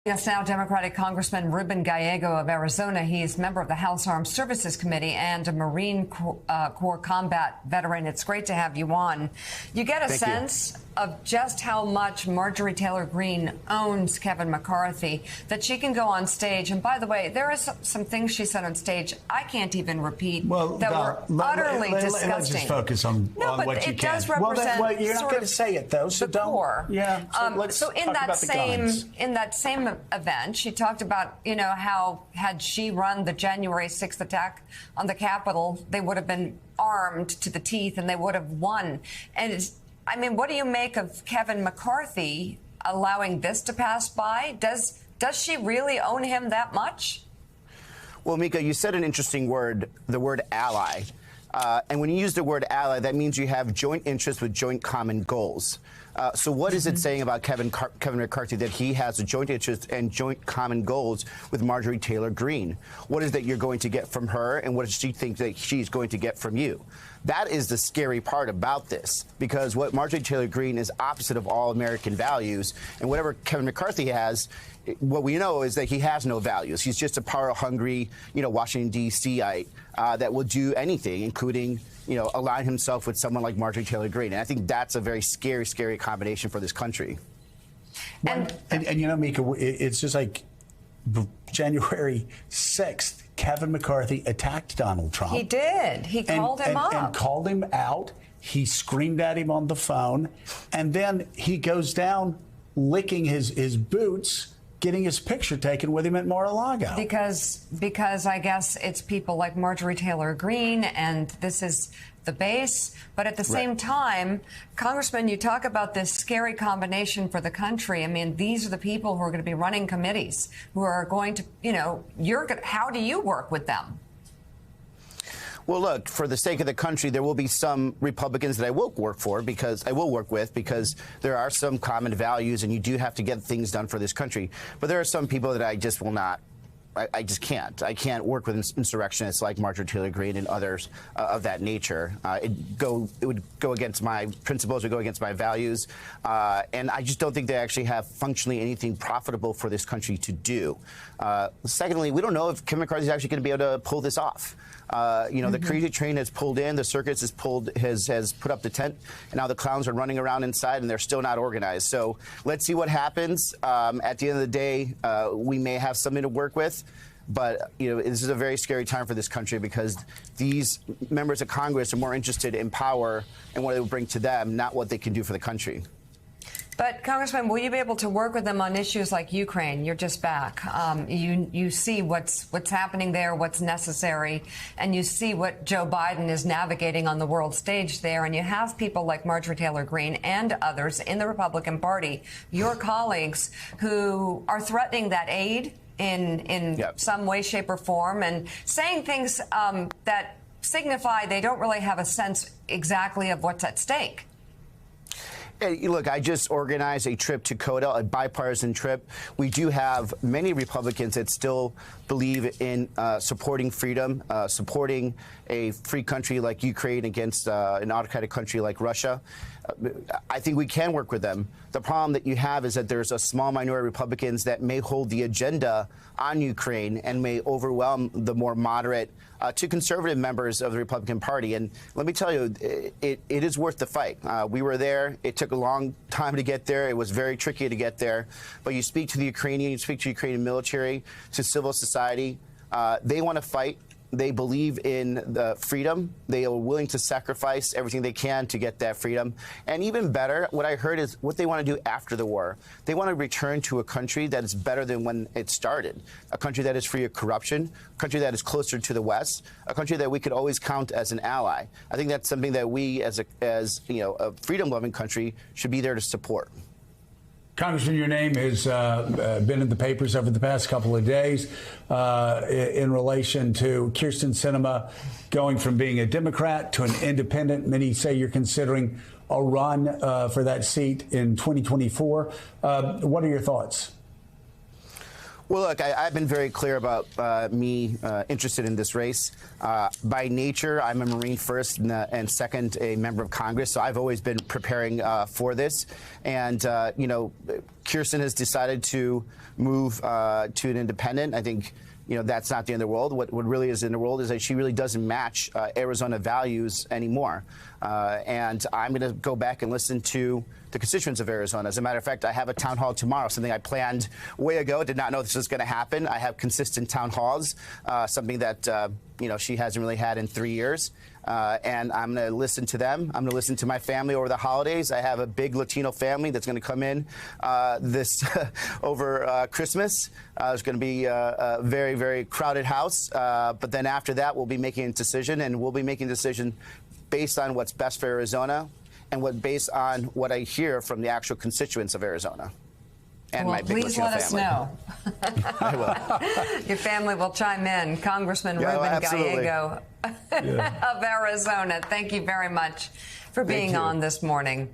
Yes, now Democratic Congressman Ruben Gallego of Arizona. He's a member of the House Armed Services Committee and a Marine Corps combat veteran. It's great to have you on. You get a sense of just how much Marjorie Taylor Greene owns Kevin McCarthy, that she can go on stage. And by the way, there is some things she said on stage I can't even repeat that were utterly disgusting. Let's just focus on what you can. It does represent you're not going to say it, though, so the don't. core. Yeah. So in that same event, she talked about, how had she run the January 6th attack on the Capitol, they would have been armed to the teeth and they would have won. And what do you make of Kevin McCarthy allowing this to pass by? Does she really own him that much? Well, Mika, you said an interesting word, the word ally. And when you use the word ally, that means you have joint interests with joint common goals. So what is it saying about Kevin McCarthy that he has a joint interest and joint common goals with Marjorie Taylor Greene? What is that you're going to get from her, and what does she think that she's going to get from you? That is the scary part about this, because what Marjorie Taylor Greene is opposite of all American values, and whatever Kevin McCarthy has, what we know is that he has no values. He's just a power-hungry, Washington, D.C.ite that will do anything, including, align himself with someone like Marjorie Taylor Greene. And I think that's a very scary, scary combination for this country. And Mika, it's just like January 6th, Kevin McCarthy attacked Donald Trump. He did. He called him up. And called him out. He screamed at him on the phone. And then he goes down licking his boots, getting his picture taken with him at Mar-a-Lago. Because I guess it's people like Marjorie Taylor Greene, and this is the base. But at the same time, Congressman, you talk about this scary combination for the country. These are the people who are going to be running committees, who are going to, how do you work with them? Well, look, for the sake of the country, there will be some Republicans that I will work with because there are some common values, and you do have to get things done for this country. But there are some people that I just will not. I just can't. I can't work with insurrectionists like Marjorie Taylor Greene and others of that nature. It would go against my principles, it would go against my values, and I just don't think they actually have functionally anything profitable for this country to do. Secondly, we don't know if Kevin McCarthy is actually going to be able to pull this off. The crazy train has pulled in, the circus has put up the tent, and now the clowns are running around inside, and they're still not organized. So let's see what happens. At the end of the day, we may have something to work with. But, this is a very scary time for this country, because these members of Congress are more interested in power and what it will bring to them, not what they can do for the country. But, Congressman, will you be able to work with them on issues like Ukraine? You're just back. You see what's happening there, what's necessary, and you see what Joe Biden is navigating on the world stage there. And you have people like Marjorie Taylor Greene and others in the Republican Party, your colleagues, who are threatening that aid in some way, shape, or form, and saying things that signify they don't really have a sense exactly of what's at stake. Hey, look, I just organized a trip to CODA, a bipartisan trip. We do have many Republicans that still believe in supporting freedom, supporting a free country like Ukraine against an autocratic country like Russia. I think we can work with them. The problem that you have is that there's a small minority of Republicans that may hold the agenda on Ukraine and may overwhelm the more moderate to conservative members of the Republican Party. And let me tell you, it is worth the fight. We were there. It took a long time to get there. It was very tricky to get there. But you speak to the Ukrainian, you speak to the Ukrainian military, to civil society. They want to fight. They believe in the freedom. They are willing to sacrifice everything they can to get that freedom. And even better, what I heard is what they want to do after the war. They want to return to a country that is better than when it started, a country that is free of corruption, a country that is closer to the West, a country that we could always count as an ally. I think that's something that we, as a freedom-loving country, should be there to support. Congressman, your name has been in the papers over the past couple of days in relation to Kyrsten Sinema going from being a Democrat to an independent. Many say you're considering a run for that seat in 2024. What are your thoughts? Well, look, I've been very clear about me interested in this race. By nature, I'm a Marine first and second, a member of Congress. So I've always been preparing for this. And, Kyrsten Kirsten has decided to move to an independent. I think, that's not the end of the world. What really is in the world is that she really doesn't match Arizona values anymore. And I'm going to go back and listen to the constituents of Arizona. As a matter of fact, I have a town hall tomorrow, something I planned way ago. Did not know this was going to happen. I have consistent town halls, something that she hasn't really had in 3 years. And I'm going to listen to them. I'm going to listen to my family over the holidays. I have a big Latino family that's going to come in this over Christmas. There's going to be a very, very crowded house. But then after that, we'll be making a decision, and we'll be making a decision based on what's best for Arizona and based on what I hear from the actual constituents of Arizona. And well, my big please Latino let us family. know. I will. Your family will chime in. Congressman Ruben absolutely. Gallego of Arizona, thank you very much for being on this morning.